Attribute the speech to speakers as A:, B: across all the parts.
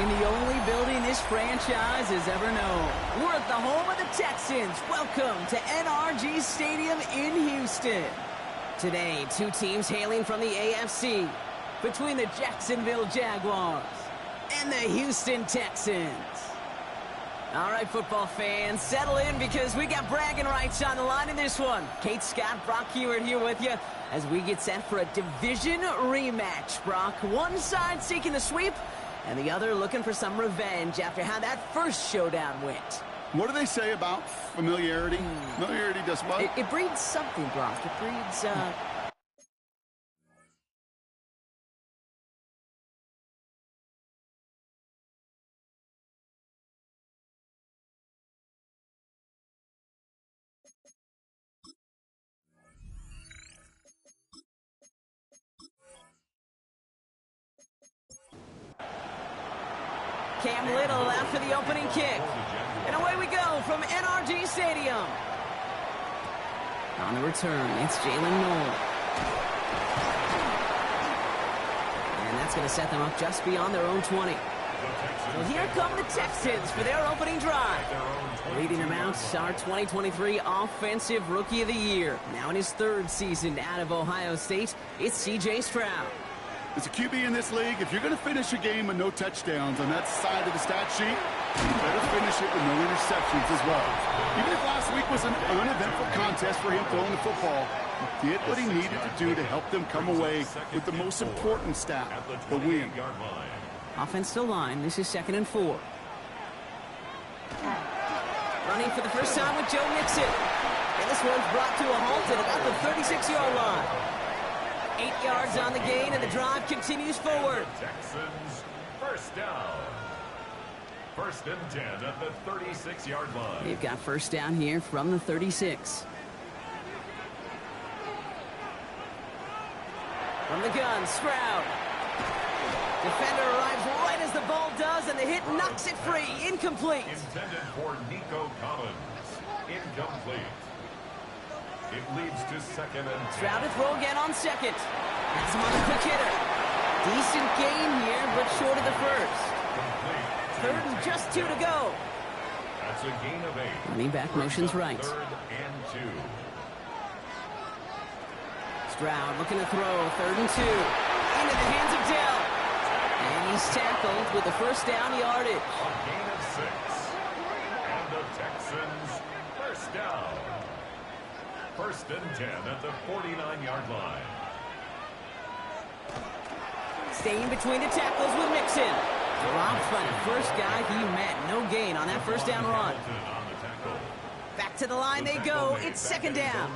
A: in the only building this franchise has ever known. We're at the home of the Texans. Welcome to NRG Stadium in Houston. Today, two teams hailing from the AFC, between the Jacksonville Jaguars and the Houston Texans. All right, football fans, settle in because we got bragging rights on the line in this one. Kate, Scott, Brock Heward here with you as we get set for a division rematch. Brock, one side seeking the sweep and the other looking for some revenge after how that first showdown went.
B: What do they say about familiarity? Familiarity does what?
A: It breeds something, Brock. It breeds, Cam Little after the opening kick. And away we go from NRG Stadium. On the return, it's Jalen Noel. And that's going to set them up just beyond their own 20. So here come the Texans for their opening drive. Leading them out, our 2023 Offensive Rookie of the Year. Now in his third season out of Ohio State, it's C.J. Stroud.
B: As a QB in this league, if you're going to finish a game with no touchdowns on that side of the stat sheet, you better finish it with no interceptions as well. Even if last week was an uneventful contest for him throwing the football, he did what he needed to do to help them come away with the most important stat, the win.
A: Offensive line, this is 2nd and 4. Running for the first time with Joe Mixon. And this one's brought to a halt at about the 36-yard line. 8 yards on the gain, and the drive continues forward.
C: Texans, first down. 1st and 10 at the 36-yard line.
A: They've got first down here from the 36. From the gun, Stroud. Defender arrives right as the ball does, and the hit knocks it free. Incomplete.
C: Intended for Nico Collins. Incomplete. It leads to 2nd and 10.
A: Stroud to throw again on 2nd. Has him on the quick hitter. Decent gain here, but short of the first.
C: Complete.
A: 3rd and just 2 to go.
C: That's a gain of 8.
A: Running back motions right.
C: 3rd and 2.
A: Stroud looking to throw. 3rd and 2. Into the hands of Dell. And he's tackled with the first down yardage.
C: A gain of 6. And the Texans, first down. 1st and 10 at the 49-yard line.
A: Staying between the tackles with Mixon. Dropped by the first guy he met. No gain on that first down run. Back to the line they go. It's 2nd down.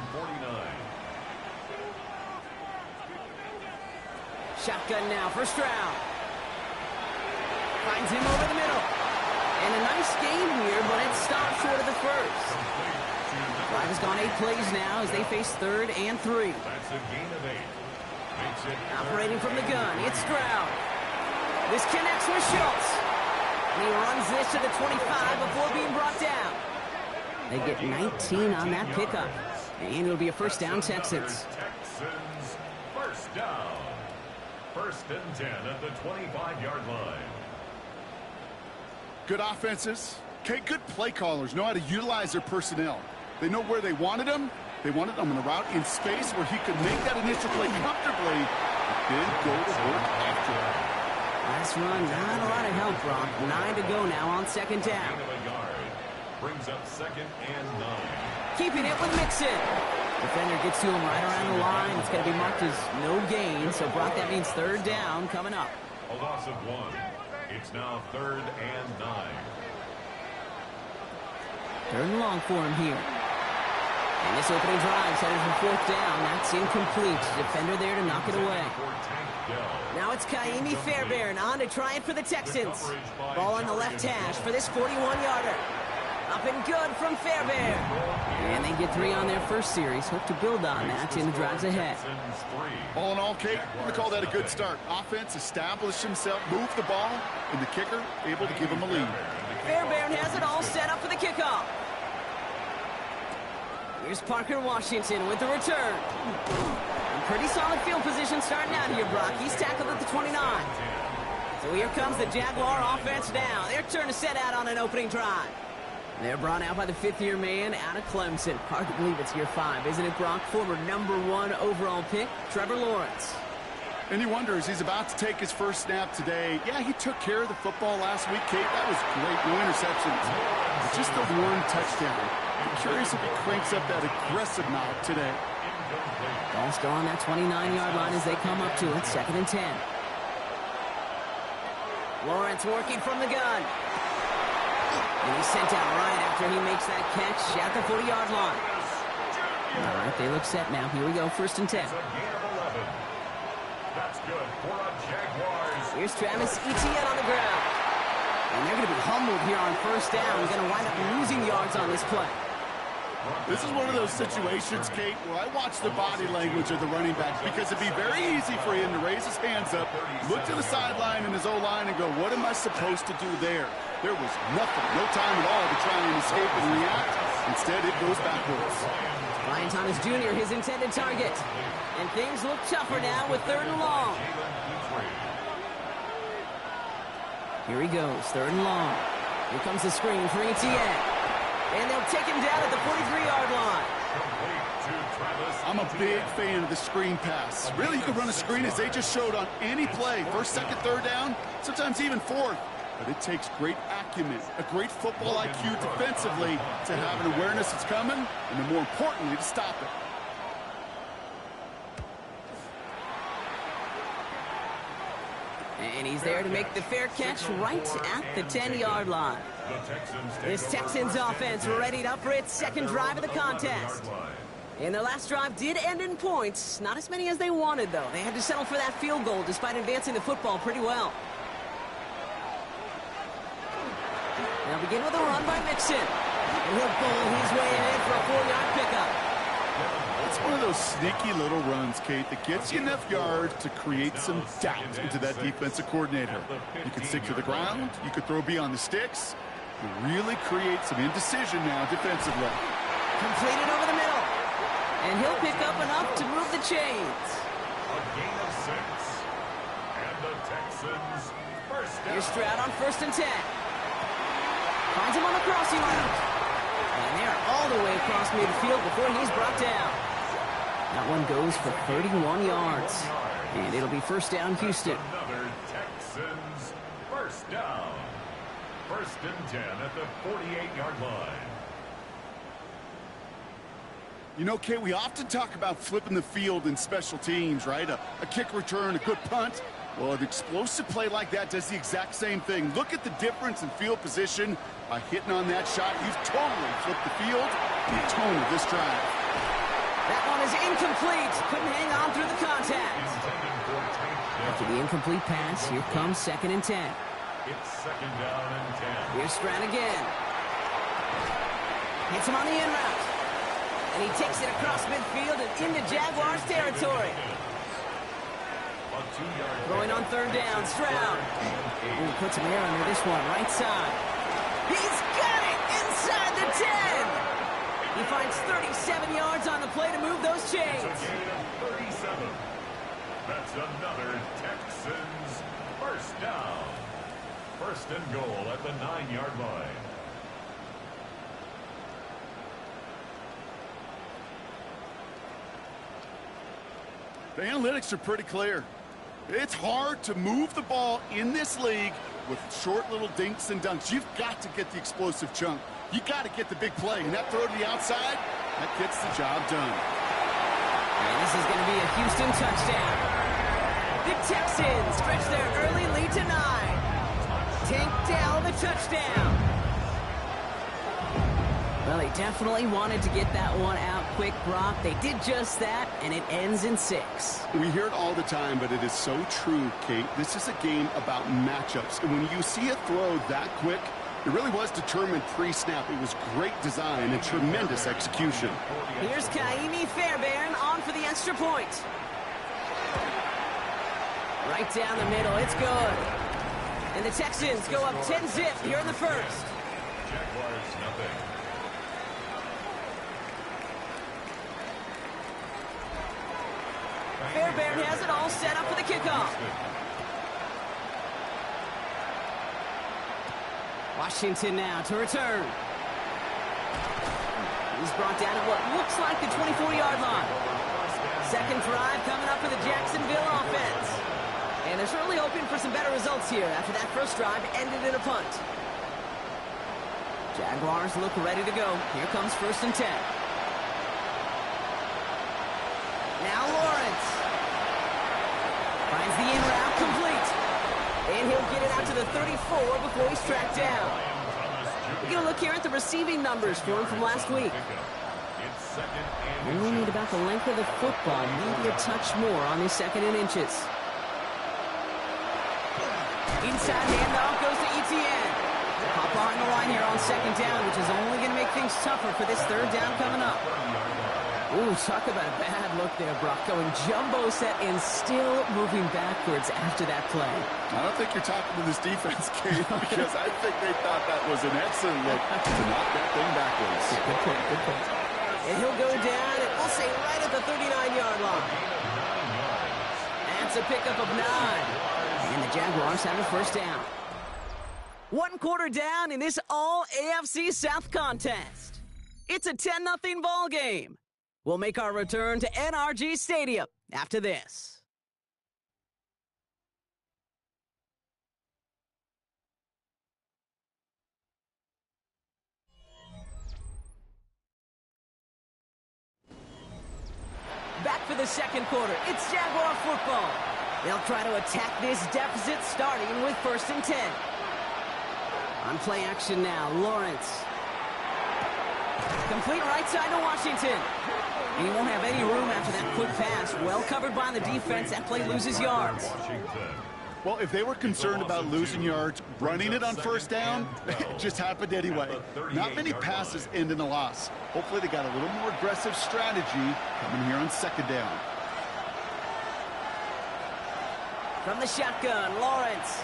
A: Shotgun now for Stroud. Finds him over the middle. And a nice gain here, but it stopped short of the first. Drive has gone 8 plays now as they face 3rd and 3.
C: That's a gain of 8. Makes it
A: Operating from the gun, it's Stroud. This connects with Schultz. And he runs this to the 25 before being brought down. They get 19 on that pickup. And it'll be a first down, Texans.
C: Texans, first down. 1st and 10 at the 25-yard line.
B: Good offenses. Okay, good play callers know how to utilize their personnel. They know where they wanted him. They wanted him on the route in space where he could make that initial play comfortably, then go to work after it.
A: Last run, not a lot of help, Brock. 9 to go now on 2nd down.
C: Gain of a yard. Brings up 2nd and 9.
A: Keeping it with Mixon. Defender gets to him right around the line. It's going to be marked as no gain. So, Brock, that means 3rd down coming up.
C: A loss of 1. It's now 3rd and 9.
A: 3rd and long for him here. And this opening drive headed for 4th down. That's incomplete. Defender there to knock it away. Now it's Kaimi Fairbairn on to try it for the Texans. Ball on the left hash for this 41-yarder. Up and good from Fairbairn. And they get 3 on their first series. Hope to build on that in the drives ahead.
B: All in all, Kate, we call that a good start. Offense established himself, moved the ball, and the kicker able to give him a lead.
A: Fairbairn has it all set up for the kickoff. Here's Parker Washington with the return. Pretty solid field position starting out here, Brock. He's tackled at the 29. So here comes the Jaguar offense now. Their turn to set out on an opening drive. They're brought out by the fifth-year man out of Clemson. Hard to believe it's year 5, isn't it, Brock? Former #1 overall pick, Trevor Lawrence.
B: And he wonders, he's about to take his first snap today. Yeah, he took care of the football last week, Kate. That was great. No interceptions. Just the 1 touchdown. I'm curious if he cranks up that aggressive knob today.
A: Ball's still on that 29-yard line as they come up to it. 2nd and 10. Lawrence working from the gun. And he's sent out right after he makes that catch at the 40-yard line. All right, they look set now. Here we go, 1st and 10.
C: That's good for a Jaguars.
A: Here's Travis Etienne on the ground. And they're going to be humbled here on 1st down. They're going to wind up losing yards on this play.
B: This is one of those situations, Kate, where I watch the body language of the running back because it'd be very easy for him to raise his hands up, look to the sideline in his O-line and go, what am I supposed to do there? There was nothing, no time at all to try and escape and react. Instead, it goes backwards.
A: Ryan Thomas Jr., his intended target. And things look tougher now with 3rd and long. Here he goes, 3rd and long. Here comes the screen for Etienne. And they'll take him down at the 43-yard line.
B: I'm a big fan of the screen pass. Really, you can run a screen as they just showed on any play. 1st, 2nd, 3rd down, sometimes even 4th. But it takes great acumen, a great football IQ defensively to have an awareness it's coming, and then more importantly, to stop it.
A: And he's there to make the fair catch right at the 10-yard line. This Texans offense readied up for its 2nd drive of the contest. And their last drive did end in points. Not as many as they wanted, though. They had to settle for that field goal despite advancing the football pretty well. Now begin with a run by Mixon. And he'll bowl his way ahead for a 4-yard pickup.
B: It's one of those sneaky little runs, Kate, that gets you enough yards to create some doubt into that defensive coordinator. You can stick to the ground. You could throw beyond the sticks. You really create some indecision now defensively.
A: Completed over the middle. And he'll pick up enough to move the chains.
C: A gain of 6. And the Texans first down.
A: Here's Stroud on 1st and 10. Finds him on the crossing route. And they're all the way across midfield before he's brought down. That one goes for 31 yards. And it'll be 1st down, Houston.
C: Another Texans first down. 1st and 10 at the 48-yard line.
B: You know, Kate, we often talk about flipping the field in special teams, right? A kick return, a good punt. Well, an explosive play like that does the exact same thing. Look at the difference in field position by hitting on that shot. He's totally flipped the field and the tone of this drive.
A: That one is incomplete. Couldn't hang on through the contact. After the incomplete pass, here comes 2nd and 10.
C: It's 2nd down and 10.
A: Here's Stroud again. Hits him on the in route. And he takes it across midfield and into Jaguars territory. Throwing on 3rd down, Stroud. Ooh, puts him here under this one, right side. He's got it inside the 10. He finds 37 yards on the play to move those chains.
C: It's a gain of 37. That's another Texans first down. 1st and goal at the 9-yard line.
B: The analytics are pretty clear. It's hard to move the ball in this league with short little dinks and dunks. You've got to get the explosive chunk. You got to get the big play. And that throw to the outside, that gets the job done.
A: And this is going to be a Houston touchdown. The Texans stretch their early lead to 9. Tank down the touchdown. Well, they definitely wanted to get that one out quick, Brock. They did just that, and it ends in 6.
B: We hear it all the time, but it is so true, Kate. This is a game about matchups. And when you see a throw that quick, it really was determined pre-snap. It was great design and tremendous execution.
A: Here's Kaimi Fairbairn on for the extra point. Right down the middle. It's good. And the Texans go up 10-zip here in the 1st.
C: Jaguars nothing.
A: Fairbairn has it all set up for the kickoff. Washington now to return. He's brought down at what looks like the 24-yard line. Second drive coming up for the Jacksonville offense. And they're certainly hoping for some better results here after that first drive ended in a punt. Jaguars look ready to go. Here comes 1st and 10. Now Lawrence. Finds the in route complete. And he'll get it out to the 34 before he's tracked down. We're going to look here at the receiving numbers for him from last week. Only need about the length of the football, maybe a touch more on his 2nd and inches. Inside handoff goes to Etienne. Hop behind the line here on 2nd down, which is only going to make things tougher for this 3rd down coming up. Ooh, talk about a bad look there, Brock. Going jumbo set and still moving backwards after that play.
B: I don't think you're talking to this defense, Kate, because I think they thought that was an excellent look to knock that thing backwards.
A: Good point, good point. And he'll go down, and we'll say right at the 39-yard line. That's a pickup of 9. And the Jaguars have a 1st down. 1 quarter down in this all-AFC South contest. It's a 10-0 ball game. We'll make our return to NRG Stadium after this. Back for the 2nd quarter. It's Jaguar football. They'll try to attack this deficit starting with 1st and 10. On play action now, Lawrence. Complete right side to Washington. And he won't have any room after that quick pass. Well covered by the defense. That play loses yards.
B: Well, if they were concerned about losing yards, running it on 1st down, it just happened anyway. Not many passes end in a loss. Hopefully they got a little more aggressive strategy coming here on 2nd down.
A: From the shotgun, Lawrence.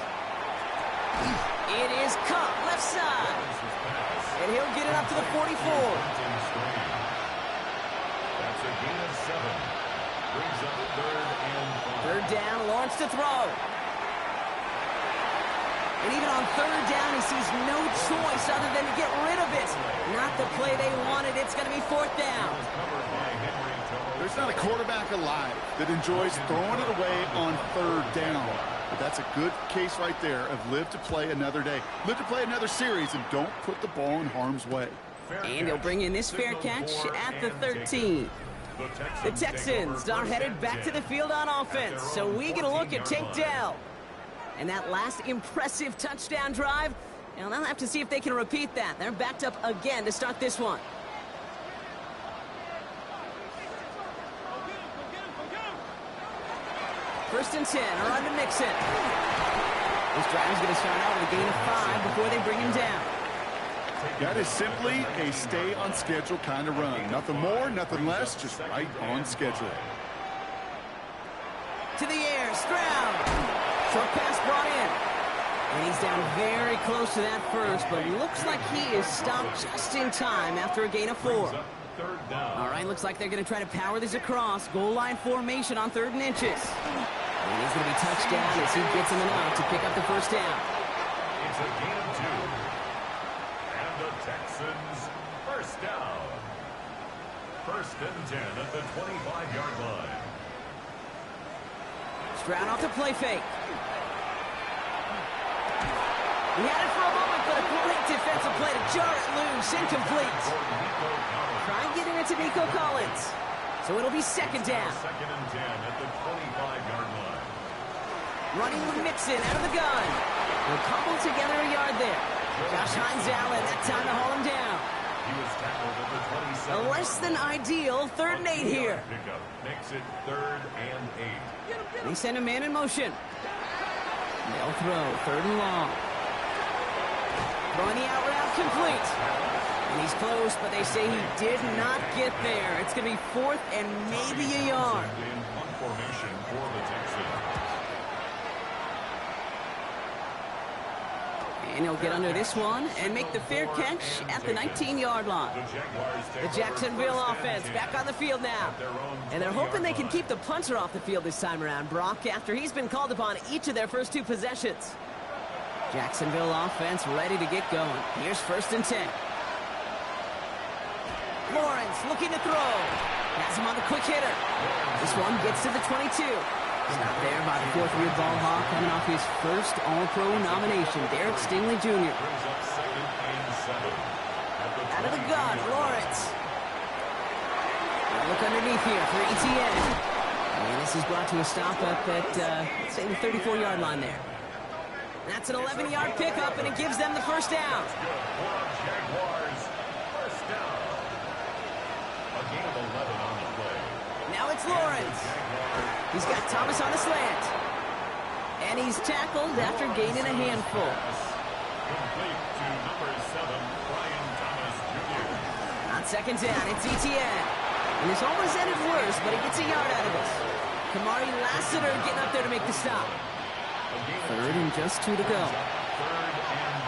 A: It is Cup, left side. And he'll get it up to the 44.
C: That's a gain of 7. Brings up 3rd and 5.
A: 3rd down, Lawrence to throw. And even on 3rd down, he sees no choice other than to get rid of it. Not the play they wanted. It's going to be 4th down.
B: There's not a quarterback alive that enjoys throwing it away on 3rd down. But that's a good case right there of live to play another day. Live to play another series and don't put the ball in harm's way.
A: And he'll bring in this fair catch at the 13. The Texans are headed back to the field on offense. So we get a look at Tank Dell. And that last impressive touchdown drive, and they'll have to see if they can repeat that. They're backed up again to start this one. First and 10, around to Mixon. This drive is going to start out with a gain of 5 before they bring him down.
B: That is simply a stay-on-schedule kind of run. Nothing more, nothing less, just right on schedule.
A: To the air, Stroud. Short pass brought in. And he's down very close to that first, but looks like he is stopped just in time after a gain of 4. All right, looks like they're going to try to power this across. Goal line formation on 3rd and inches. And he's going to be touched down as he gets him enough to pick up the 1st down.
C: It's a gain of 2. And the Texans 1st down. 1st and 10 at the 25-yard line.
A: Stroud off the play fake. He had it for a moment, but a great defensive play to jar it loose. Incomplete. Try and get it into Nico Collins. So it'll be 2nd down.
C: 2nd and 10 at the 25-yard line.
A: Running with Mixon out of the gun. They'll cobble together a yard there. Josh Hines Allen, that time to haul him down.
C: He was tackled at the 27.
A: A less than ideal 3rd and 8 here.
C: Pickup makes it 3rd and 8.
A: They send a man in motion. They'll throw 3rd and long. Throwing the out route complete. And he's close, but they say he did not get there. It's going to be 4th and maybe a yard.
C: In punt formation for the Texans.
A: And he'll get under this one and make the fair catch at the 19-yard line. The Jacksonville offense back on the field now. And they're hoping they can keep the punter off the field this time around, Brock, after he's been called upon each of their first 2 possessions. Jacksonville offense ready to get going. Here's 1st and 10. Lawrence looking to throw. Has him on the quick hitter. This one gets to the 22. Stopped there by the 4th-year ball hawk coming off his first All-Pro nomination, Derek Stingley Jr. Out of the gun, Lawrence. Now look underneath here for Etienne. And this is brought to a stop up at, say, the 34-yard line there. That's an 11-yard pickup, and it gives them the 1st down. Now it's Lawrence. He's got Thomas on the slant. And he's tackled after gaining a handful.
C: Complete to number 7, Brian Thomas Jr.
A: On 2nd down, it's Etienne. And this almost ended worse, but he gets a yard out of it. Kamari Lassiter getting up there to make the stop. 3rd and just 2 to go.
C: 3rd and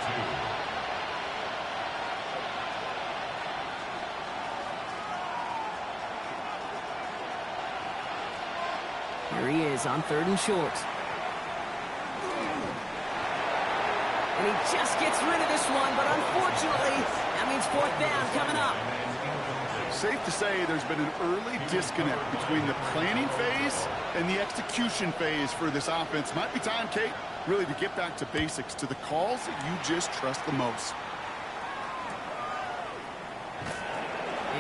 C: 2.
A: Here he is on 3rd and short. And he just gets rid of this one, but unfortunately, that means 4th down coming up.
B: Safe to say there's been an early disconnect between the planning phase and the execution phase for this offense. Might be time, Kate, really to get back to basics, to the calls that you just trust the most.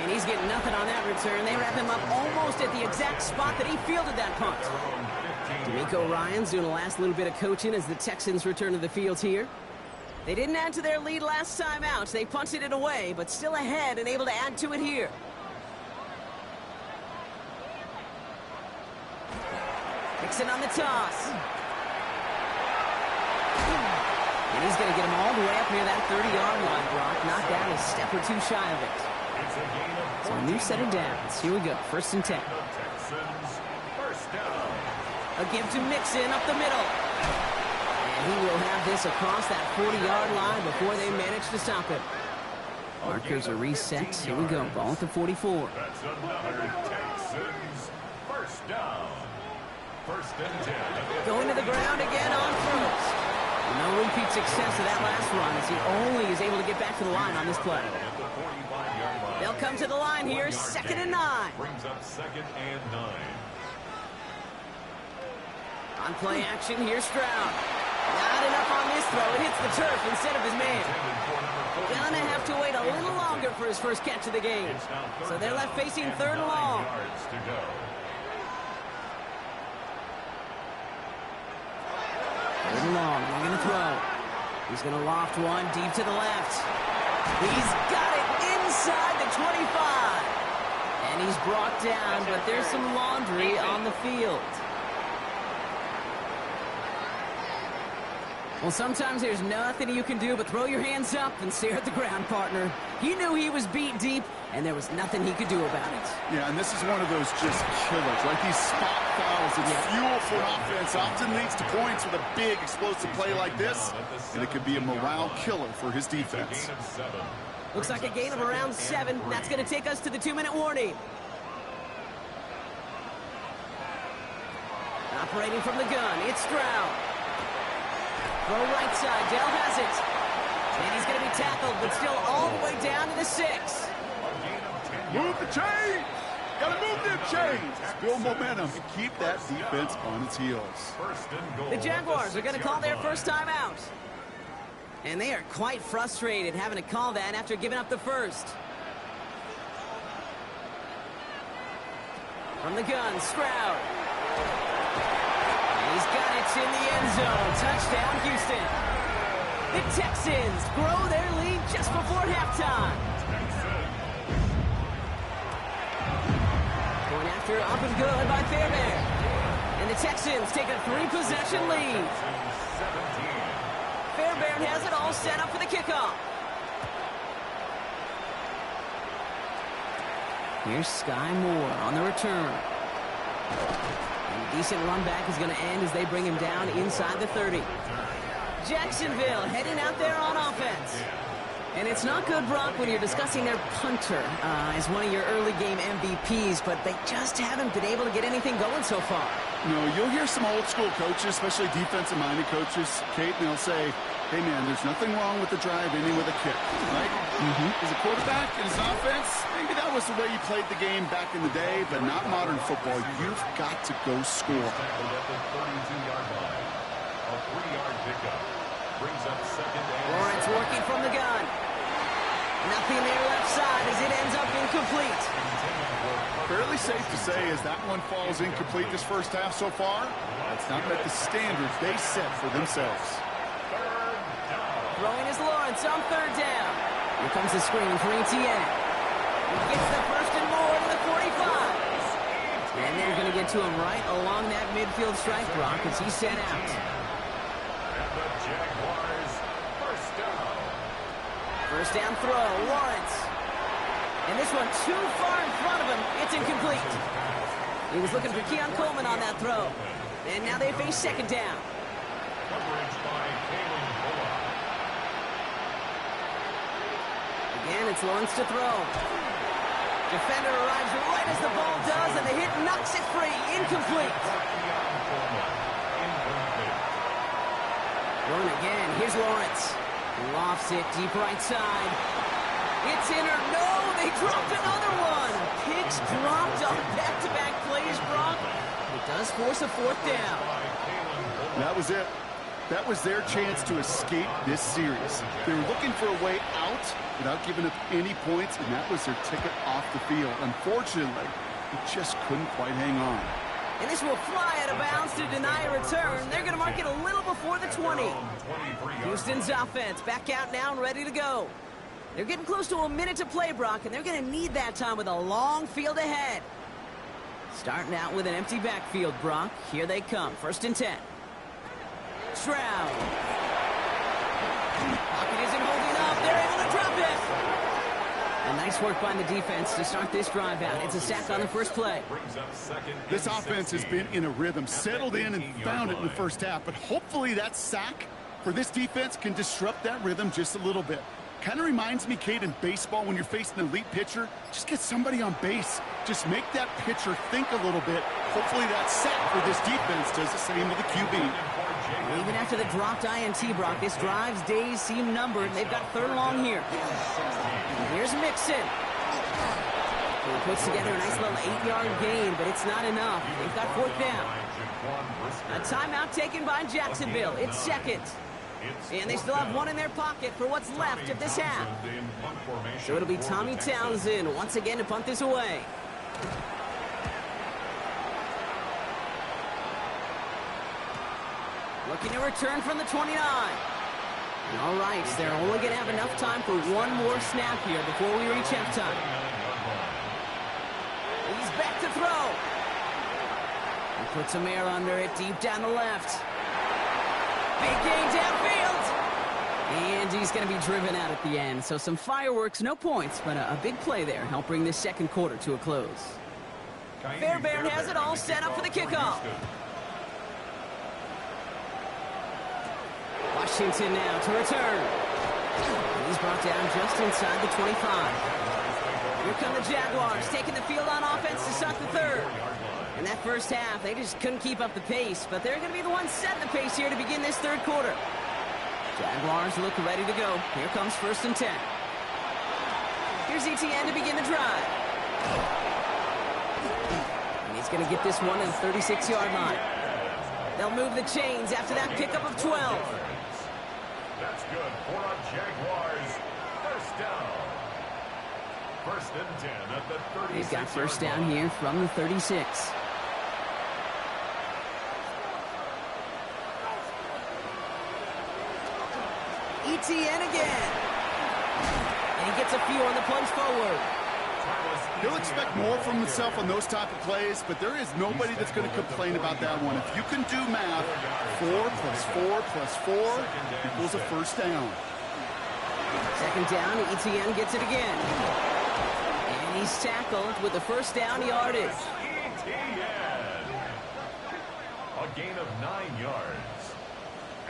A: And he's getting nothing on that return. They wrap him up almost at the exact spot that he fielded that punt. D'Amico Ryans doing the last little bit of coaching as the Texans return to the field here. They didn't add to their lead last time out. They punted it away, but still ahead and able to add to it here. Mixon on the toss. And he's going to get him all the way up near that 30-yard line, Brock. Knocked down a step or two shy of it. So a new set of downs. Here we go. 1st and 10. A give to Mixon up the middle. And he will have this across that 40-yard line before they manage to stop it. Markers are reset. Here we go. Ball at the 44.
C: That's another Texans 1st down. 1st and 10.
A: Going to the ground again on 1st. No repeat success of that last run as he only is able to get back to the line on this play. They'll come to the line here, 2nd and 9.
C: Brings up 2nd and 9.
A: On play action, here's Stroud. Not enough on this throw. It hits the turf instead of his man. Gonna have to wait a little longer for his first catch of the game. So they're left facing 3rd and long. Long, they're going to throw. He's going to loft one deep to the left. He's got it inside the 25. And he's brought down, but there's some laundry on the field. Well, sometimes there's nothing you can do but throw your hands up and stare at the ground, partner. He knew he was beat deep, and there was nothing he could do about it.
B: Yeah, and this is one of those just killers, right? These spot fouls, it's fuel for an offense. Often leads to points with a big explosive play like this, and it could be a morale killer for his defense.
A: Looks like a gain of around 7. That's going to take us to the 2-minute warning. Operating from the gun, it's Stroud. Throw right side, Dell has it. And he's going to be tackled, but still all the way down to the 6.
B: Move the chains! Gotta move them chains! Build momentum and keep that defense on its heels.
A: The Jaguars are going to call their first time out. And they are quite frustrated having to call that after giving up the first. From the gun, Stroud. He's got it in the end zone. Touchdown, Houston. The Texans grow their lead just before halftime. Going after up and good by Fairbairn. And the Texans take a 3-possession lead. Fairbairn has it all set up for the kickoff. Here's Sky Moore on the return. And a decent run back is going to end as they bring him down inside the 30. Jacksonville heading out there on offense. And it's not good, Brock, when you're discussing their punter as one of your early game MVPs, but they just haven't been able to get anything going so far.
B: No, you'll hear some old school coaches, especially defensive-minded coaches, Kate, and they'll say, Hey, man, there's nothing wrong with the drive ending with a kick, right? As a quarterback in his offense, maybe that was the way you played the game back in the day, but not modern football. You've got to go score.
C: At the 32-yard line. A 3-yard pickup. Brings up second and
A: Lawrence working from the gun. Nothing there left side as it ends up incomplete.
B: Fairly safe to say as that one falls incomplete this first half so far, that's not met the standards they set for themselves.
A: Throwing is Lawrence on third down. Here comes the screen for Etienne. He gets the first and more to the 45. And they're going to get to him right along that midfield strike, Brock, as he's set out.
C: And the Jaguars first down.
A: First down throw, Lawrence. And this one too far in front of him. It's incomplete. He was looking for Keon Coleman on that throw. And now they face second down.
C: Coverage by Kalen Bullock.
A: Again, it's Lawrence to throw. Defender arrives right as the ball does, and the hit knocks it free. Incomplete. Throwing again. Here's Lawrence. Lofts it deep right side. It's in or no, they dropped another one. Picks dropped on back-to-back plays, Brock. It does force a fourth down.
B: That was it. That was their chance to escape this series. They were looking for a way out without giving up any points, and that was their ticket off the field. Unfortunately, they just couldn't quite hang on.
A: And this will fly out of bounds to deny a return. They're going to mark it a little before the 20. Houston's offense back out now and ready to go. They're getting close to a minute to play, Brock, and they're going to need that time with a long field ahead. Starting out with an empty backfield, Brock. Here they come. First and 10. Stroud. Pocket isn't holding up. They're able to drop it. And nice work by the defense to start this drive out. It's a sack on the first play.
B: This offense has been in a rhythm, settled in and found it in the first half, but hopefully that sack for this defense can disrupt that rhythm just a little bit. Kind of reminds me, Kate, in baseball, when you're facing an elite pitcher, just get somebody on base. Just make that pitcher think a little bit. Hopefully that sack for this defense does the same with the QB.
A: Even after the dropped INT, Brock, this drive's days seem numbered. They've got third and long here. Here's Mixon. He puts together a nice little 8-yard gain, but it's not enough. They've got fourth down. A timeout taken by Jacksonville. It's second. And they still have one in their pocket for what's left of this half. So it'll be Tommy Townsend once again to punt this away. Looking to return from the 29. All right, they're only going to have enough time for one more snap here before we reach halftime. He's back to throw. He puts some air under it deep down the left. Big gain downfield. And he's going to be driven out at the end. So some fireworks, no points, but a big play there. Help bring this second quarter to a close. Fairbairn has it all set up for the kickoff. Washington now to return. He's brought down just inside the 25. Here come the Jaguars, taking the field on offense to start the third. In that first half, they just couldn't keep up the pace, but they're going to be the ones setting the pace here to begin this third quarter. Jaguars look ready to go. Here comes first and 10. Here's Etienne to begin the drive. And he's going to get this one at the 36-yard line. They'll move the chains after that pickup of 12.
C: That's good for a Jaguars first down. First and 10 at the 36.
A: They've got first down here from the 36. Etienne again. And he gets a few on the plunge forward.
B: He'll expect more from himself on those type of plays, but there is nobody that's going to complain about that one. If you can do math, 4 plus 4 plus 4 equals a first down.
A: Second down, Etienne gets it again. And he's tackled with the first down yardage.
C: Etienne. A gain of 9 yards.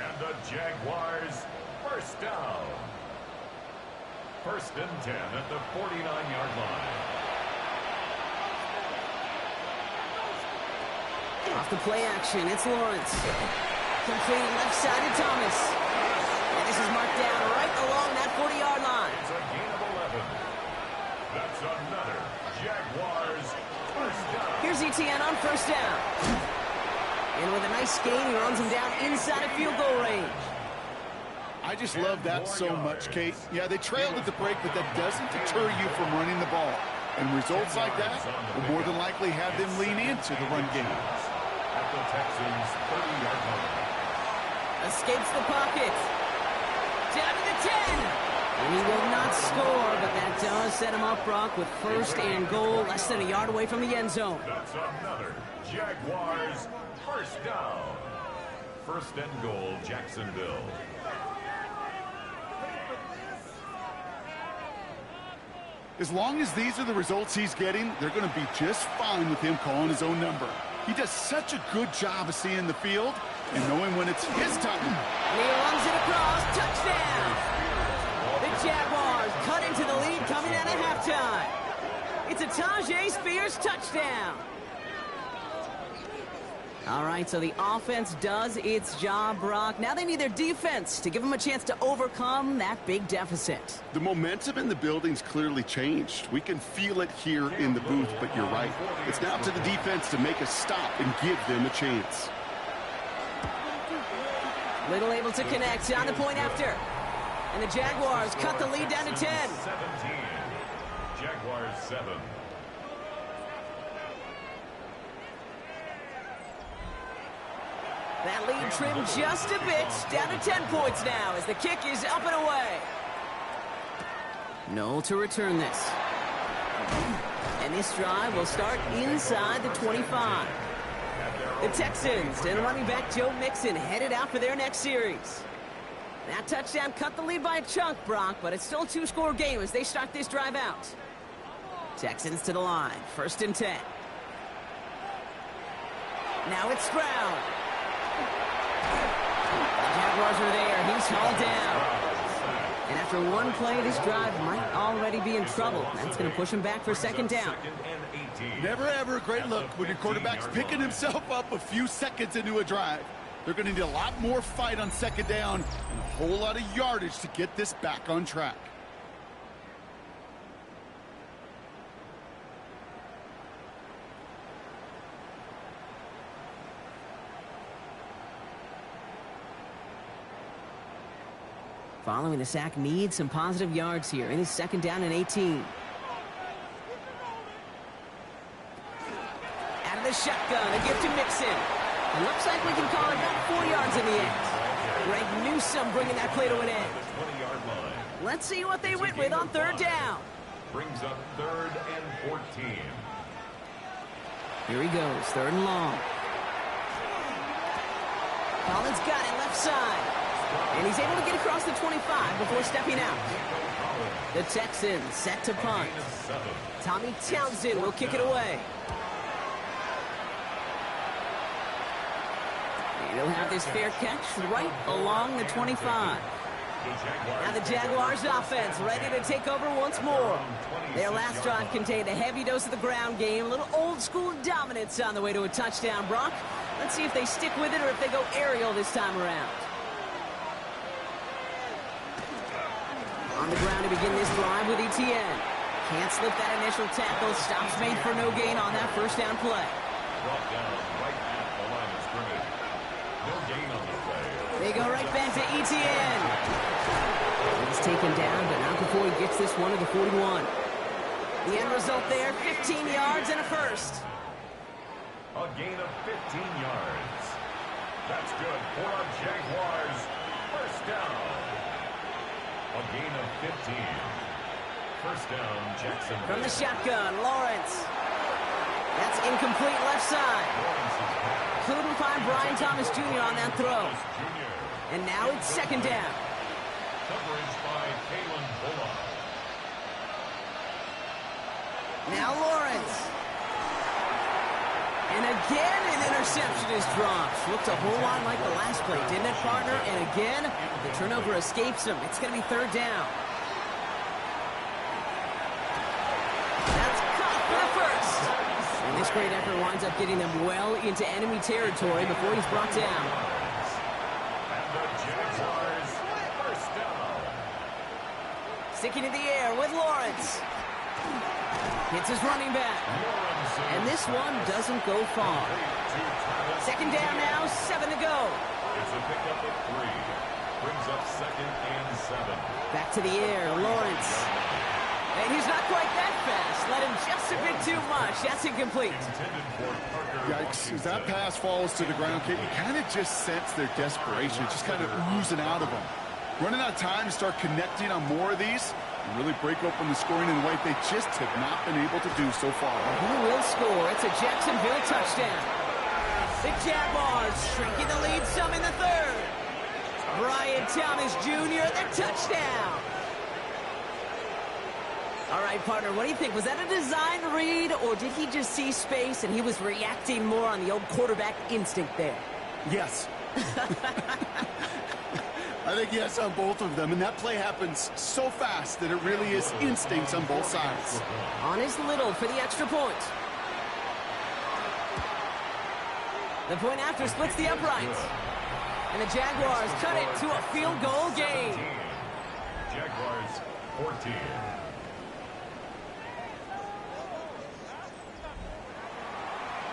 C: And the Jaguars first down. First and 10 at the 49-yard line.
A: Off the play action, it's Lawrence. Completing left side to Thomas. And this is marked down right along that 40-yard line.
C: It's a gain of 11. That's another Jaguars first down.
A: Here's Etienne on first down. And with a nice gain, he runs him down inside of field goal range.
B: I just love that so much, Kate. Yeah, they trailed at the break, but that doesn't deter you from running the ball. And results like that will more than likely have them lean into the run game.
C: At the Texans' 30-yard line.
A: Escapes the pocket. Down to the 10. And he will not score, but that does set him up, Brock, with first and goal, less than a yard away from the end zone.
C: That's another Jaguars first down. First and goal, Jacksonville.
B: As long as these are the results he's getting, they're going to be just fine with him calling his own number. He does such a good job of seeing the field and knowing when it's his time.
A: And he runs it across. Touchdown! The Jaguars cut into the lead coming out of halftime. It's a Tajay Spears touchdown. All right, so the offense does its job, Brock. Now they need their defense to give them a chance to overcome that big deficit.
B: The momentum in the building's clearly changed. We can feel it here in the booth, but you're right. It's now up to the defense to make a stop and give them a chance.
A: Little able to connect on the point after. And the Jaguars cut the lead down to 10.
C: 17. Jaguars 7.
A: That lead trimmed just a bit, down to 10 points now as the kick is up and away. No to return this. And this drive will start inside the 25. The Texans and running back Joe Mixon headed out for their next series. That touchdown cut the lead by a chunk, Brock, but it's still a two-score game as they start this drive out. Texans to the line, first and 10. Now it's Stroud. The Jaguars are there. He's hauled down. And after one play, this drive might already be in trouble. That's going to push him back for second down.
B: Never ever a great look when your quarterback's picking himself up a few seconds into a drive. They're going to need a lot more fight on second down and a whole lot of yardage to get this back on track.
A: Following the sack needs some positive yards here. It is second down and 18. Out of the shotgun, a gift to Mixon. It looks like we can call it about 4 yards in the end. Greg Newsome bringing that play to an end.
C: 20-yard line.
A: Let's see what they went with on third down.
C: Brings up 3rd and 14.
A: Here he goes, third and long. Collins got it left side. And he's able to get across the 25 before stepping out. The Texans set to punt. Tommy Townsend will kick it away. And he'll have this fair catch right along the 25. Now the Jaguars offense ready to take over once more. Their last drive contained a heavy dose of the ground game, a little old school dominance on the way to a touchdown, Brock. Let's see if they stick with it or if they go aerial this time around. On the ground to begin this drive with Etienne. Can't slip that initial tackle. Stops made for no gain on that first down play.
C: Brought down right at the line of scrimmage. No gain on the play.
A: They go right back to Etienne. He's taken down, but not before he gets this one to the 41. The end result there, 15 yards and a first.
C: A gain of 15 yards. That's good for our Jaguars. First down. A gain of 15. First down, Jacksonville.
A: From the shotgun, Lawrence. That's incomplete left side. Couldn't find Brian Thomas Jr. on that throw. And now it's second down.
C: Coverage by Kalen Bullock.
A: Now Lawrence. And again, an interception is dropped. Looked a whole lot like the last play, didn't it, partner? And again, the turnover escapes him. It's going to be third down. That's caught for the first. And this great effort winds up getting them well into enemy territory before he's brought down.
C: And the Jaguars first
A: sticking in the air with Lawrence. Hits his running back. And this one doesn't go far. Second down now, 7 to go.
C: It's a pickup of 3. Brings up 2nd and 7.
A: Back to the air, Lawrence. And he's not quite that fast. Let him just a bit too much. That's incomplete.
B: Yikes, as that pass falls to the ground, Kate, you kind of just sense their desperation, just kind of oozing out of them. Running out of time to start connecting on more of these and really break open the scoring in a way they just have not been able to do so far.
A: Who will score? It's a Jacksonville touchdown. The Jaguars shrinking the lead some in the third. Brian Thomas Jr., the touchdown. All right, partner, what do you think? Was that a design read, or did he just see space and he was reacting more on the old quarterback instinct there?
B: Yes. I think yes on both of them, and that play happens so fast that it really is instincts on both sides.
A: On his little for the extra point. The point after splits the uprights. And the Jaguars cut it to a field goal game.
C: Jaguars 14.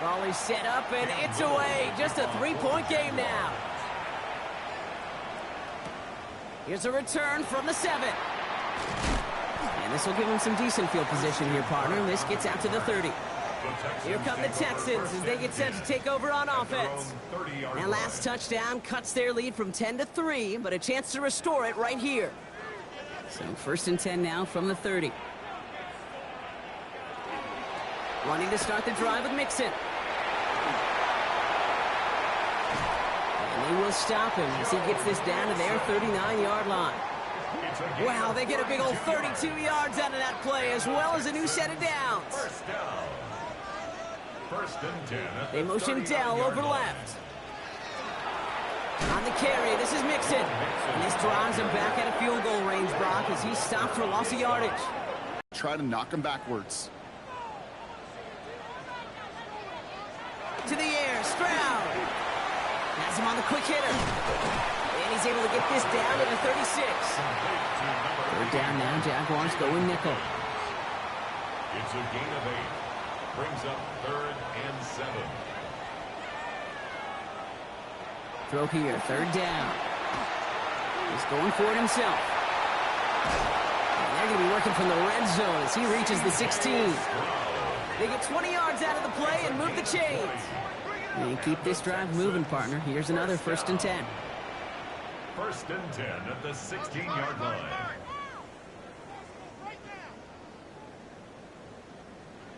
A: Raleigh set up, and it's away. Just a 3-point game now. Here's a return from the 7. And this will give him some decent field position here, partner. This gets out to the 30. Here come the Texans as they get set to take over on offense. And last touchdown cuts their lead from 10 to 3, but a chance to restore it right here. So 1st and 10 now from the 30. Wanting to start the drive with Mixon. And they will stop him as he gets this down to their 39-yard line. Wow, they get a big old 32 yards out of that play, as well as a new set of downs.
C: First down. 1st and 10.
A: They motion Dell over left. On the carry, this is Mixon. And this drives him back out of field goal range, Brock, as he stopped for loss of yardage.
B: Try to knock him backwards.
A: To the air, Stroud. Has him on the quick hitter. And he's able to get this down to the 36. 3rd down now, Jaguars going nickel.
C: It's a gain of 8. Brings up 3rd and 7.
A: Throw here, 3rd down. He's going for it himself. And they're going to be working from the red zone as he reaches the 16. They get 20 yards out of the play and move the chains. And keep this drive moving, partner. Here's another 1st and 10.
C: 1st and 10 at the 16-yard line.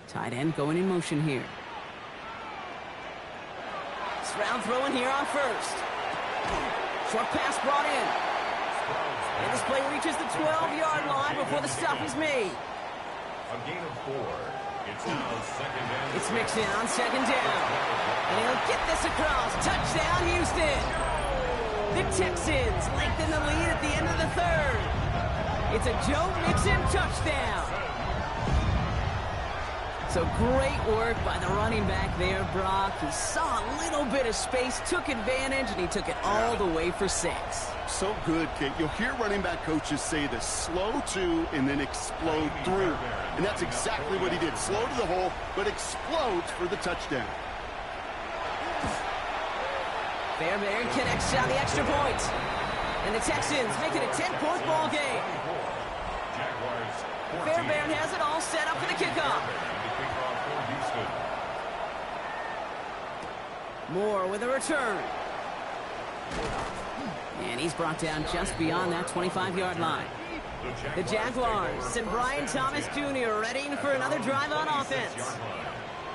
A: Tight end going in motion here. Stroud throwing here on 1st. Short pass brought in. And this play reaches the 12-yard line before the stop is made.
C: A gain of 4. It's now 2nd and...
A: It's Mixon on 2nd down. And he'll get this across. Touchdown, Houston. The Texans lengthen the lead at the end of the 3rd. It's a Joe Mixon touchdown. So great work by the running back there, Brock. He saw a little bit of space, took advantage, and he took it all the way for 6.
B: So good, Kate. You'll hear running back coaches say this: slow to and then explode through. And that's exactly what he did. Slow to the hole, but explodes for the touchdown.
A: Fairbairn connects on the extra point. And the Texans make it a 10-point ball game. Fairbairn has it all set up for the kickoff. Moore with a return. And he's brought down just beyond that 25-yard line. The Jaguars and Brian Thomas Jr. ready for another drive on offense.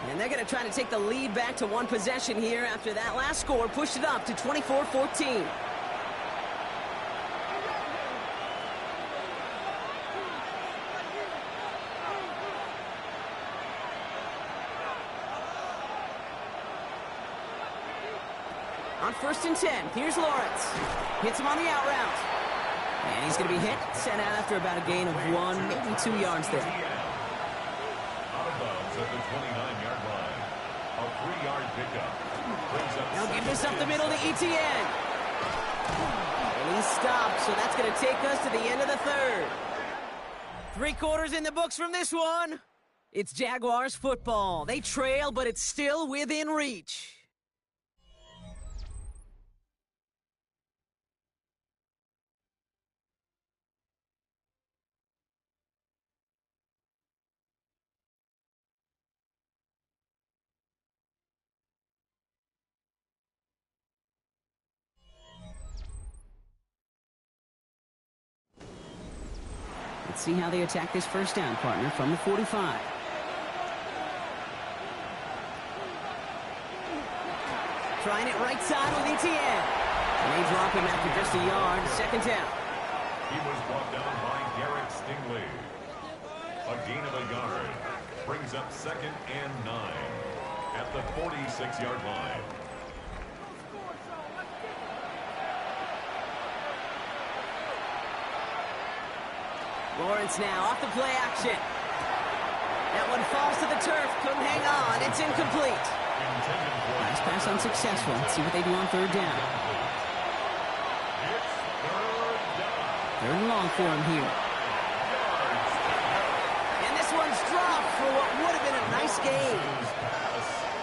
A: And they're going to try to take the lead back to 1 possession here after that last score pushed it up to 24-14. On 1st and 10, here's Lawrence. Hits him on the out route. And he's going to be hit, sent out after about a gain of 1, maybe 2 yards there.
C: Out of bounds at the 29-yard line. A 3-yard pickup.
A: They'll give this up the middle to Etienne. And he stopped, so that's going to take us to the end of the 3rd. Three quarters in the books from this one. It's Jaguars football. They trail, but it's still within reach. Let's see how they attack this first down, partner, from the 45. Trying it right side with ETN. And they drop him after just a yard. Second down.
C: He was brought down by Garrett Stingley. A gain of a yard. Brings up 2nd and 9 at the 46-yard line.
A: Lawrence now off the play action. That one falls to the turf. Couldn't hang on. It's incomplete. Last pass unsuccessful. Let's see what they do on third down. Third and long for him here. And this one's dropped for what would have been a nice game.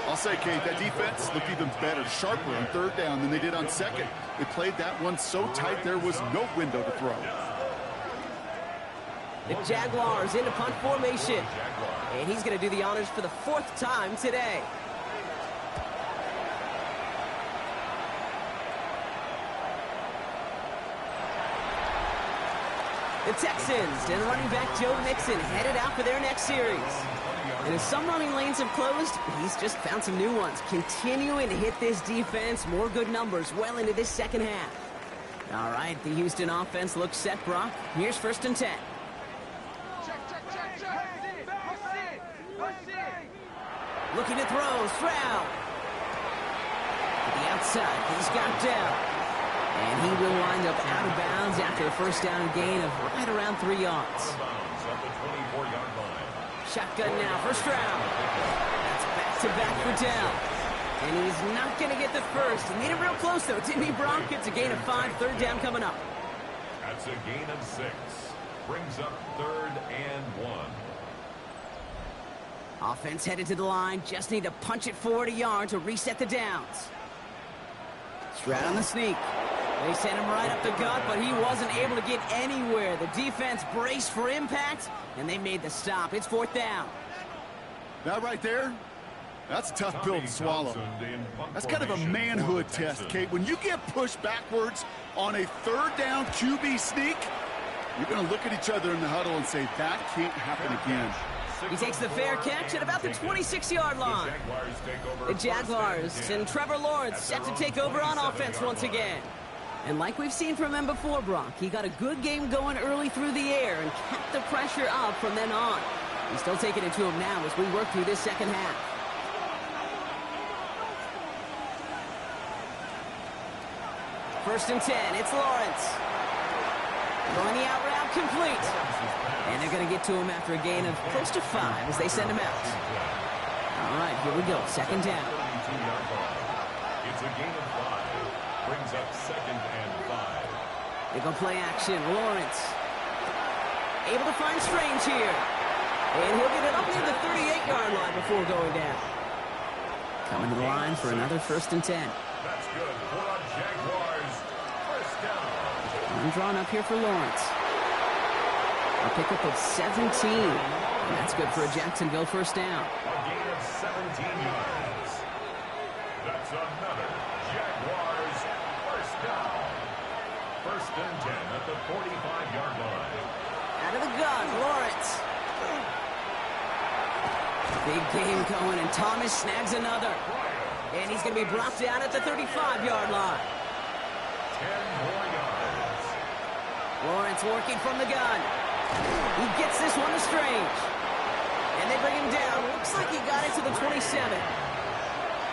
B: I'll say, Kate, that defense looked even better, sharper on third down than they did on second. They played that one so tight there was no window to throw.
A: The Jaguars into punt formation. And he's going to do the honors for the 4th time today. The Texans and running back Joe Mixon headed out for their next series. And as some running lanes have closed, he's just found some new ones. Continuing to hit this defense, more good numbers well into this second half. All right, the Houston offense looks set, Brock. Here's 1st and 10. Looking to throw, Stroud. To the outside, he's got down. And he will wind up out of bounds after a first down gain of right around 3 yards. Shotgun now for Stroud. That's back-to-back for Dell. And he's not going to get the first. He made it real close, though, didn't he, Brock? It's a gain of 5, third down coming up.
C: That's a gain of 6. Brings up 3rd and 1.
A: Offense headed to the line. Just need to punch it forward a yard to reset the downs. Stroud on the sneak. They sent him right up the gut, but he wasn't able to get anywhere. The defense braced for impact, and they made the stop. It's 4th down.
B: That right there, that's a tough pill to swallow. That's kind of a manhood test, Kate. When you get pushed backwards on a third down QB sneak, you're going to look at each other in the huddle and say, that can't happen again.
A: He takes the fair catch at about the 26-yard line. The Jaguars and Trevor Lawrence set to take over on offense once again. And like we've seen from him before, Brock, he got a good game going early through the air and kept the pressure up from then on. He's still taking it to him now as we work through this second half. First and 10, it's Lawrence. Going the out route, complete. And they're going to get to him after a gain of close to 5 as they send him out. All right, here we go. Second down.
C: It's a gain of 5. Brings up 2nd and 5.
A: They go play action. Lawrence able to find Strange here. And he'll get it up near the 38-yard line before going down. Coming to the line for another 1st and 10.
C: That's good for the Jaguars. First down.
A: One drawn up here for Lawrence. A pickup of 17. And that's good for a Jacksonville first down.
C: A gain of 17 yards. That's another Jaguars first down. 1st and 10 at the 45-yard line.
A: Out of the gun, Lawrence. Big game going, and Thomas snags another. And he's going to be brought down at the 35-yard line.
C: 10 more yards.
A: Lawrence working from the gun. He gets this one to Strange. And they bring him down. Looks like he got it to the 27.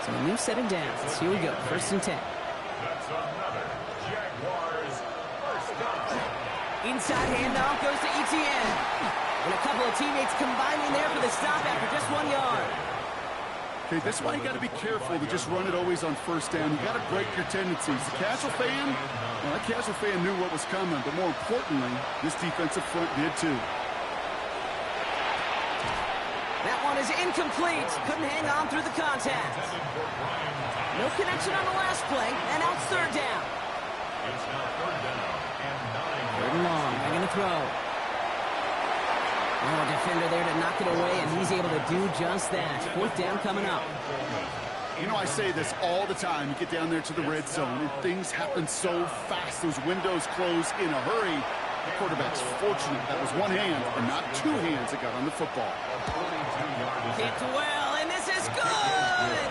A: So a new set of downs. Here we go. 1st and 10.
C: That's another Jaguars first down.
A: Inside handoff goes to ETN. And a couple of teammates combining there for the stop after just 1 yard.
B: Okay, this is why you got to be careful to just run it always on first down. You got to break your tendencies. The casual fan, well, that casual fan knew what was coming, but more importantly, this defensive front did too.
A: That one is incomplete. Couldn't hang on through the contact. No connection on the last play, and now it's third down.
C: It's now third down and 9.
A: Third and long. They're going to throw. Oh, defender there to knock it away, and he's able to do just that. Fourth down coming up.
B: You know, I say this all the time. You get down there to the red zone, and things happen so fast. Those windows close in a hurry. The quarterback's fortunate that was one hand and not two hands that got on the football.
A: Kicked well, and this is good!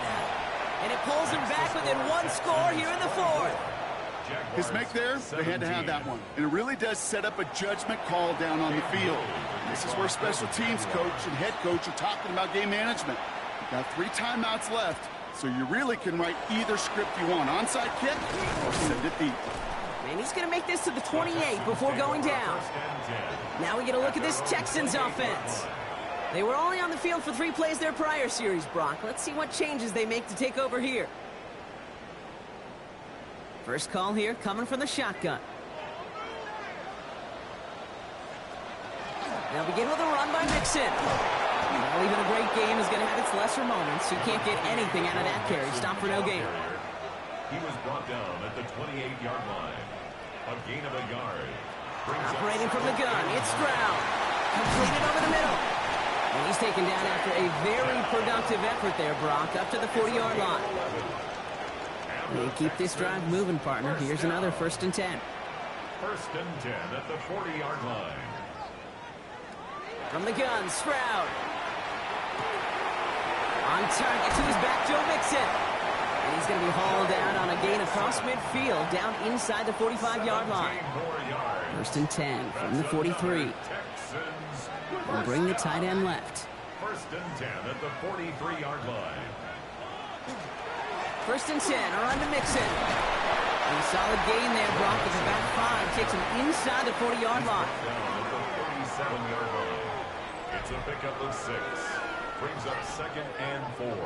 A: And it pulls him back within one score here in the fourth.
B: His make there, they had to have that one. And it really does set up a judgment call down on the field. This is where special teams coach and head coach are talking about game management. You've got 3 timeouts left, so you really can write either script you want. Onside kick or send it deep.
A: And he's going to make this to the 28 before going down. Now we get a look at this Texans offense. They were only on the field for 3 plays their prior series, Brock. Let's see what changes they make to take over here. First call here coming from the shotgun. They'll begin with a run by Mixon. Well, even a great game is going to have its lesser moments. You can't get anything out of that carry. Stop for no gain.
C: He was brought down at the 28-yard line. A gain of a yard.
A: Operating from the gun, it's Stroud. Completed over the middle. And he's taken down after a very productive effort there, Brock, up to the 40-yard line. And keep this drive moving, partner. Here's another 1st and 10.
C: 1st and 10 at the 40-yard line.
A: From the gun, Stroud. On target to his back, Joe Mixon. And he's going to be hauled down on a gain across midfield, down inside the 45-yard line. 1st and 10 from the 43. We'll bring the tight end left.
C: 1st and 10 at the 43-yard line.
A: 1st and 10, around to Mixon. And a solid gain there, Brock, at the back 5. Takes him inside the 40-yard line.
C: Down at the 47-yard line. It's a pickup of 6. Brings up 2nd and 4.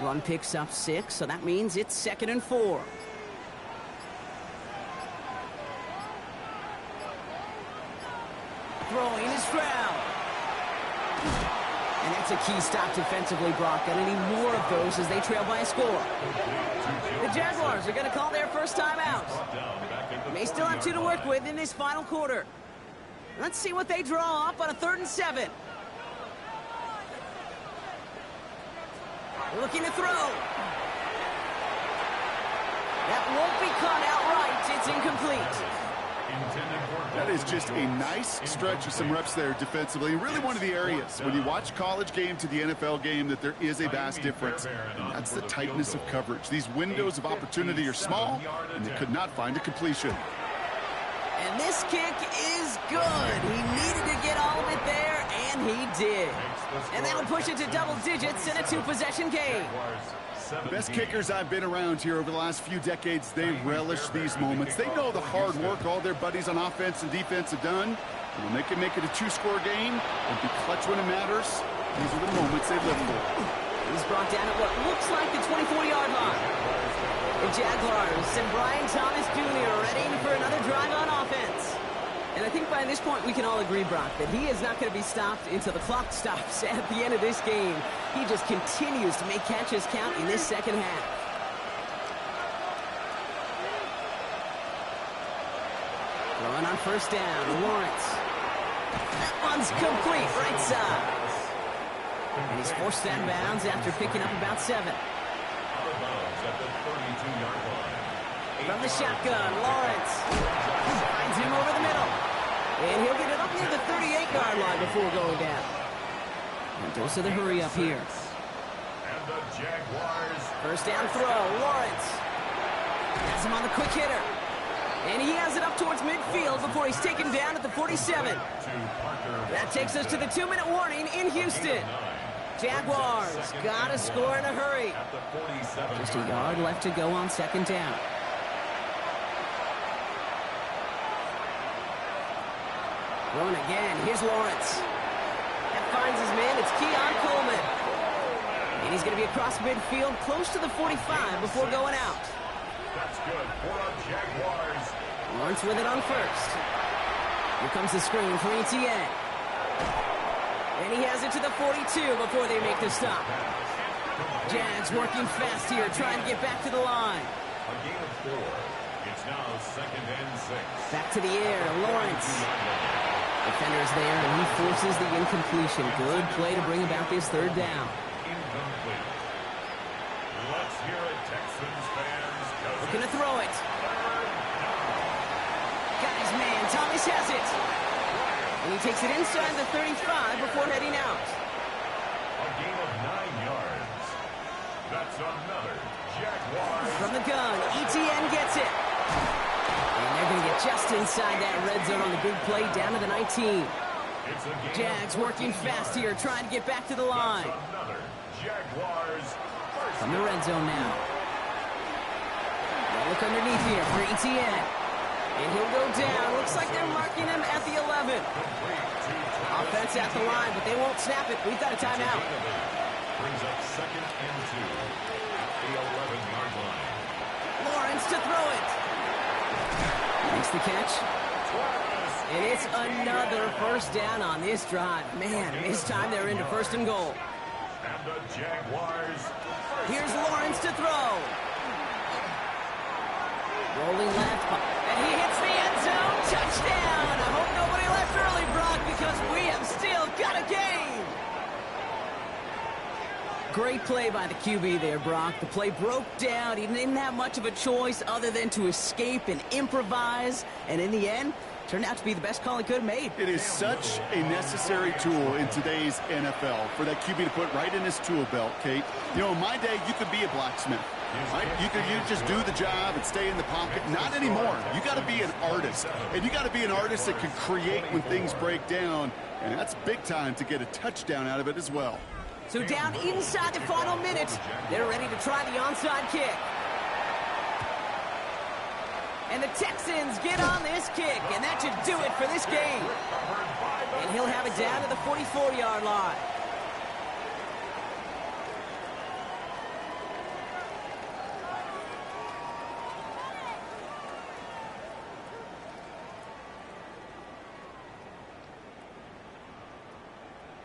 A: Run picks up 6, so that means it's 2nd and 4. Throwing is Stroud. And that's a key stop defensively, Brock. And any more of those as they trail by a score. The Jaguars are going to call their first time out. May still have 2 to work with in this final quarter. Let's see what they draw up on a 3rd and 7. Looking to throw. That won't be caught outright. It's incomplete.
B: That is just a nice stretch of some reps there defensively. Really one of the areas when you watch college game to the NFL game that there is a vast difference. And that's the tightness of coverage. These windows of opportunity are small, and they could not find a completion.
A: And this kick is good. He needed to get all of it there, and he did. And that'll push it to double digits in a 2-possession game.
B: The best kickers I've been around here over the last few decades, they relish these moments. They know the hard work all their buddies on offense and defense have done. And when they can make it a 2-score game and be clutch when it matters, these are the moments they live for.
A: He's brought down at what looks like the 24-yard line. The Jaguars and Brian Thomas Jr. ready for another drive on offense. And I think by this point we can all agree, Brock, that he is not going to be stopped until the clock stops at the end of this game. He just continues to make catches count in this second half. Throwing on 1st down, Lawrence. That one's complete, right side. And he's forced out of bounds after picking up about 7.
C: Out of bounds at the 32-yard line.
A: From the shotgun, Lawrence finds him over the middle. And he'll get it up near the 38-yard line before going down. And dose of the hurry up here.
C: And the Jaguars.
A: 1st down throw, Lawrence. Has him on the quick hitter. And he has it up towards midfield before he's taken down at the 47. That takes us to the 2-minute warning in Houston. Jaguars got to score in a hurry. Just a yard left to go on 2nd down. Throwing again. Here's Lawrence. That finds his man. It's Keon Coleman. And he's going to be across midfield close to the 45 before going out.
C: That's good for the Jaguars.
A: Lawrence with it on 1st. Here comes the screen for Etienne. And he has it to the 42 before they make the stop. Jags working fast here, trying to get back to the line.
C: A gain of 4. It's now 2nd and 6.
A: Back to the air, Lawrence. Defender's there, and he forces the incompletion. Good play to bring about this 3rd down.
C: Incomplete. Let's hear it, Texans fans.
A: Looking to throw it. Got his man. Thomas has it. And he takes it inside the 35 before heading out.
C: A gain of 9 yards. That's another Jaguars.
A: From the gun, Etienne gets it. And they're going to get just inside that red zone on the big play down to the 19. Jags working fast here, trying to get back to the line.
C: Another Jaguars.
A: From the red zone now. They'll look underneath here for Etienne. And he'll go down. Looks like they're marking him at the 11. Offense at the line, but they won't snap it. We've got a timeout.
C: Brings up 2nd and 2 at the 11-yard line.
A: Lawrence to throw it. Makes the catch. And it's another 1st down on this drive. Man, this time they're into 1st and goal.
C: And the Jaguars.
A: Here's Lawrence to throw. Rolling left, and he hits the end zone. Touchdown! I hope nobody left early, Brock, because we have still got a game. Great play by the QB there, Brock. The play broke down. He didn't have much of a choice other than to escape and improvise. And in the end, turned out to be the best call he could have made.
B: It is such a necessary tool in today's NFL for that QB to put right in his tool belt, Kate. You know, in my day, you could be a blacksmith. Right? You just do the job and stay in the pocket. Not anymore. You got to be an artist. And you got to be an artist that can create when things break down. And that's big time to get a touchdown out of it as well.
A: So down inside the final minute, they're ready to try the onside kick. And the Texans get on this kick, and that should do it for this game. And he'll have it down to the 44-yard line.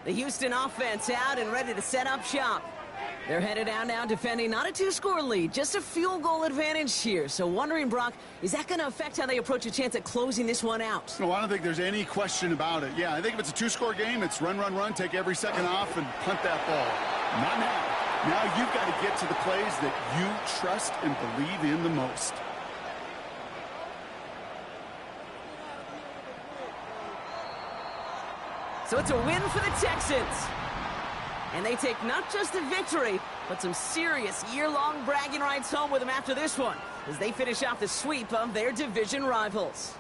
A: The Houston offense out and ready to set up shop. They're headed out now defending not a 2-score lead, just a field goal advantage here. So wondering, Brock, is that going to affect how they approach a chance at closing this one out?
B: No, I don't think there's any question about it. Yeah, I think if it's a 2-score game, it's run, run, run, take every second off and punt that ball. Not now. Now you've got to get to the plays that you trust and believe in the most.
A: So it's a win for the Texans. And they take not just the victory, but some serious year-long bragging rights home with them after this one, as they finish off the sweep of their division rivals.